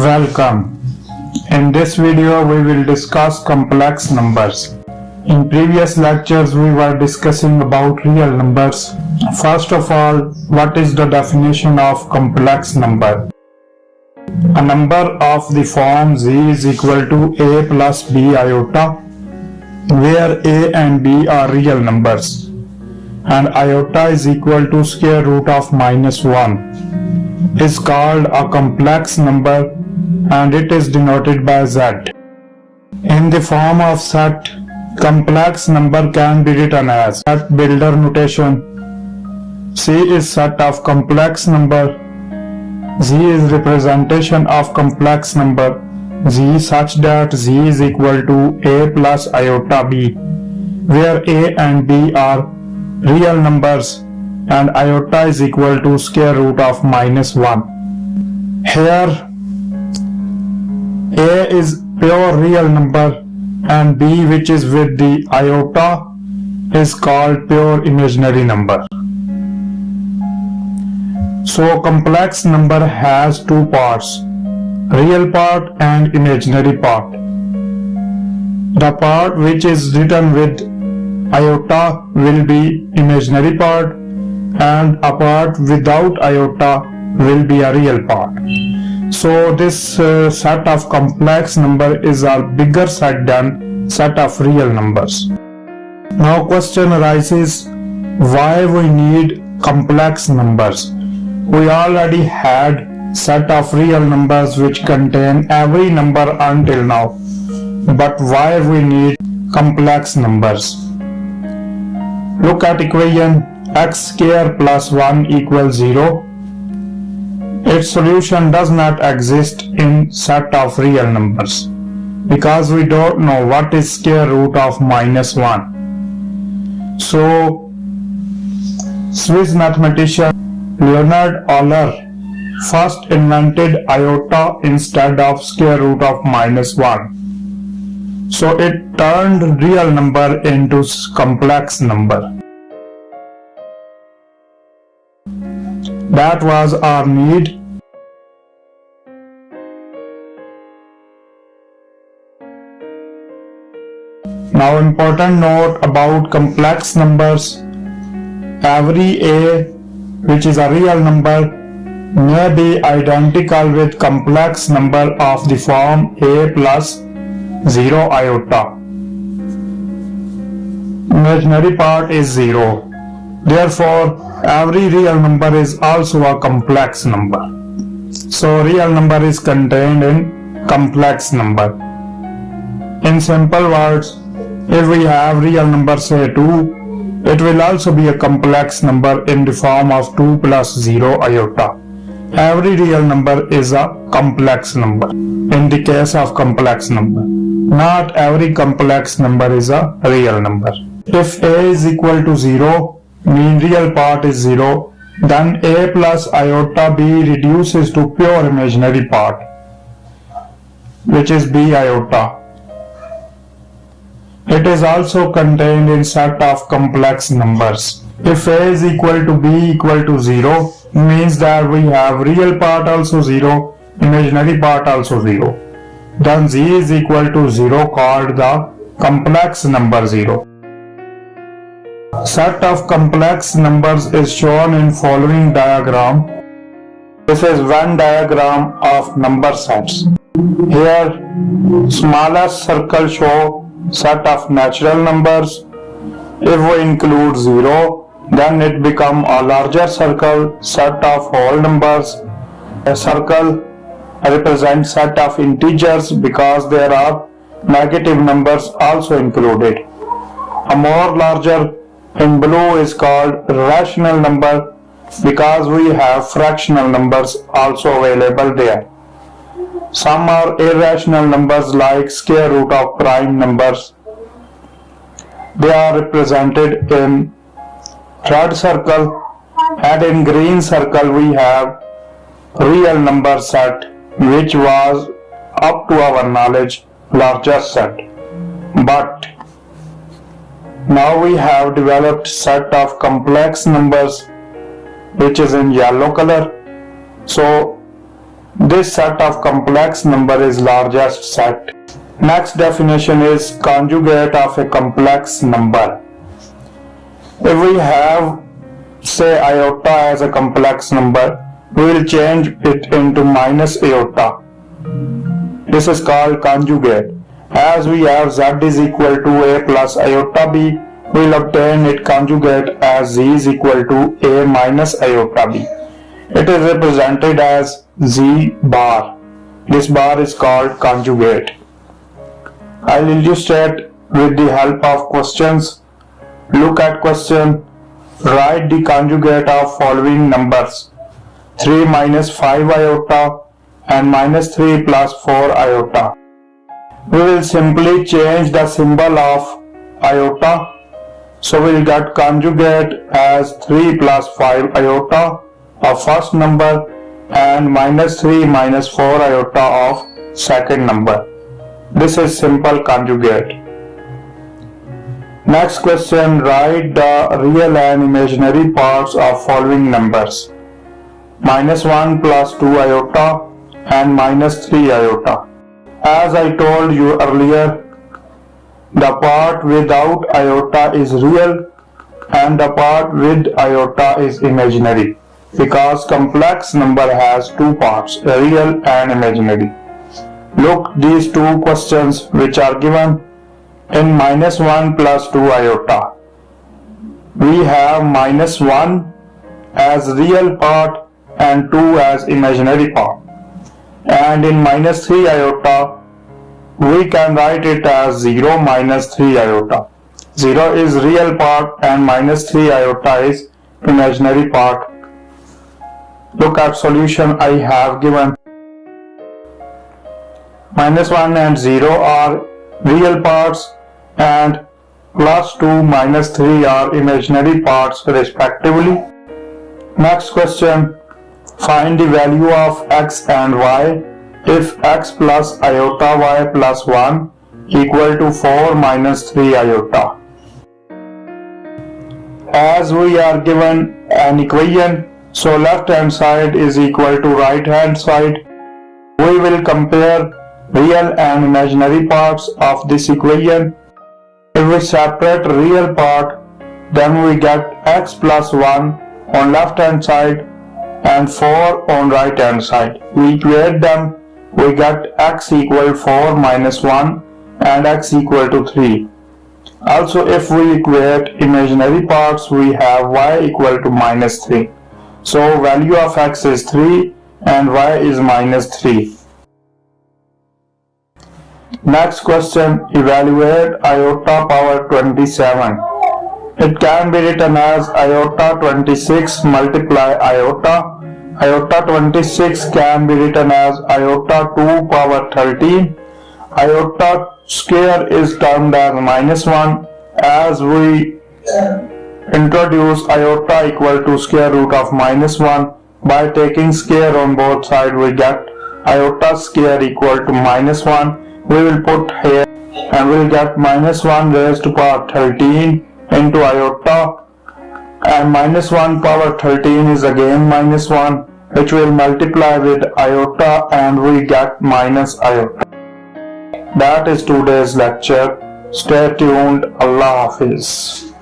Welcome. In this video we will discuss complex numbers. In previous lectures we were discussing about real numbers. First of all, what is the definition of complex number? A number of the form z is equal to a plus b iota, where a and b are real numbers, and iota is equal to square root of -1, is called a complex number and it is denoted by z. In the form of set, complex number can be written as set builder notation. C is set of complex number. Z is representation of complex number Z such that Z is equal to a plus iota b, where a and b are real numbers and iota is equal to square root of -1. Here a is pure real number and b, which is with the iota, is called pure imaginary number. So complex number has two parts, real part and imaginary part. The part which is written with iota will be imaginary part, and a part without iota will be a real part. So this set of complex number is a bigger set than set of real numbers. Now question arises, why we need complex numbers? We already had set of real numbers which contain every number until now, but why we need complex numbers? Look at equation x square plus 1 equals 0. Its solution does not exist in set of real numbers because we don't know what is square root of -1. So Swiss mathematician Leonhard Euler first invented iota instead of square root of -1. So it turned real number into complex number. That was our need. Now important note about complex numbers. Every a, which is a real number, may be identical with complex number of the form a plus 0 iota. Imaginary part is 0. Therefore, every real number is also a complex number. So real number is contained in complex number. In simple words, if we have real number say 2, it will also be a complex number in the form of 2 plus 0 iota. Every real number is a complex number in the case of complex number. Not every complex number is a real number. If a is equal to 0, mean real part is 0, then a plus iota b reduces to pure imaginary part, which is b iota. It is also contained in set of complex numbers. If a is equal to b equal to 0, means that we have real part also 0, imaginary part also 0. Then z is equal to 0, called the complex number 0. Set of complex numbers is shown in following diagram. This is Venn diagram of number sets. Here, smallest circle show set of natural numbers. If we include 0, then it becomes a larger circle, set of whole numbers. A circle represents set of integers because there are negative numbers also included. A more larger in blue is called rational number because we have fractional numbers also available there. Some are irrational numbers like square root of prime numbers. They are represented in red circle, and in green circle we have real number set, which was up to our knowledge largest set. But now we have developed set of complex numbers which is in yellow color. So This set of complex number is largest set. Next definition is conjugate of a complex number. If we have, say, iota as a complex number, we will change it into minus iota. This is called conjugate. As we have z is equal to a plus iota b, we will obtain it conjugate as z is equal to a minus iota b. It is represented as z bar. This bar is called conjugate. I will illustrate with the help of questions. Look at question. Write the conjugate of following numbers: 3 minus 5 iota and minus 3 plus 4 iota. We will simply change the symbol of iota. So we will get conjugate as 3 plus 5 iota of first number and minus 3 minus 4 iota of second number. This is simple conjugate. Next question, write the real and imaginary parts of following numbers: minus 1 plus 2 iota and minus 3 iota. As I told you earlier, the part without iota is real and the part with iota is imaginary, because complex number has two parts, real and imaginary. Look these two questions which are given. In minus 1 plus 2 iota, we have minus 1 as real part and 2 as imaginary part. And in minus 3 iota, we can write it as 0 minus 3 iota. 0 is real part and minus 3 iota is imaginary part. Look at solution I have given. Minus 1 and 0 are real parts and plus 2 minus 3 are imaginary parts respectively. Next question. Find the value of x and y if x plus iota y plus 1 equal to 4 minus 3 iota. As we are given an equation, so left hand side is equal to right hand side. We will compare real and imaginary parts of this equation. If we separate real part, then we get x plus 1 on left hand side and 4 on right hand side. We equate them, we get x equal 4 minus 1 and x equal to 3. Also, if we equate imaginary parts, we have y equal to minus 3. So value of x is 3 and y is minus 3. Next question, evaluate iota power 27. It can be written as iota 26 multiply iota. Iota 26 can be written as iota 2 power 13. Iota square is termed as minus 1. As we introduce iota equal to square root of minus 1, by taking square on both sides we get iota square equal to minus 1. We will put here and we will get minus 1 raised to power 13 into iota, and minus 1 power 13 is again minus 1, which will multiply with iota and we get minus iota. That is today's lecture. Stay tuned. Allah Hafiz.